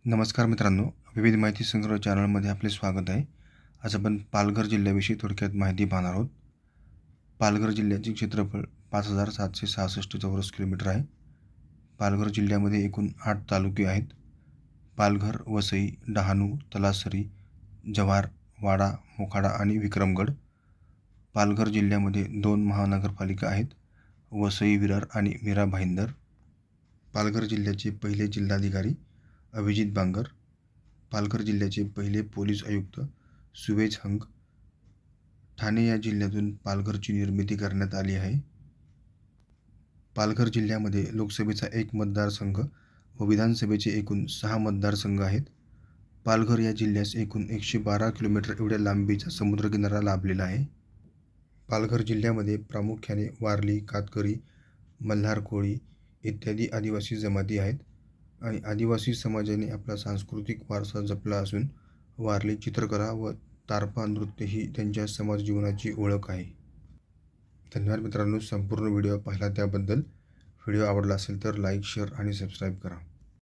नमस्कार मित्रांनो, विविध माहिती संग्रह चॅनलमध्ये आपले स्वागत आहे. आज आपण पालघर जिल्ह्याविषयी थोडक्यात माहिती पाहणार आहोत. पालघर जिल्ह्याचे क्षेत्रफळ 5,766 चौरस किलोमीटर आहे. पालघर जिल्ह्यामध्ये एकूण 8 तालुके आहेत. पालघर, वसई, डहाणू, तलासरी, जव्हार, वाडा, मोखाडा आणि विक्रमगड. पालघर जिल्ह्यामध्ये 2 महानगरपालिका आहेत, वसई विरार आणि मीरा भाईंदर. पालघर जिल्ह्याचे पहिले जिल्हाधिकारी अभिजित बांगर. पालघर जिल्ह्याचे पहिले पोलीस आयुक्त सुवेज हंग. ठाणे या जिल्ह्यातून पालघरची निर्मिती करण्यात आली आहे. पालघर जिल्ह्यामध्ये लोकसभेचा 1 मतदारसंघ व विधानसभेचे एकूण 6 मतदारसंघ आहेत. पालघर या जिल्ह्यास एकूण 112 किलोमीटर एवढ्या लांबीचा समुद्रकिनारा लाभलेला आहे. पालघर जिल्ह्यामध्ये प्रामुख्याने वारली, कातकरी, मल्हार कोळी इत्यादी आदिवासी जमाती आहेत आणि आदिवासी समाजाने आपला सांस्कृतिक वारसा जपला असून वारली चित्रकला व तारपा नृत्य ही त्यांच्या समाज जीवनाची ओळख आहे. धन्यवाद मित्रांनो, संपूर्ण व्हिडिओ पाहिला त्याबद्दल. व्हिडिओ आवडला असेल तर लाईक, शेअर आणि सबस्क्राईब करा.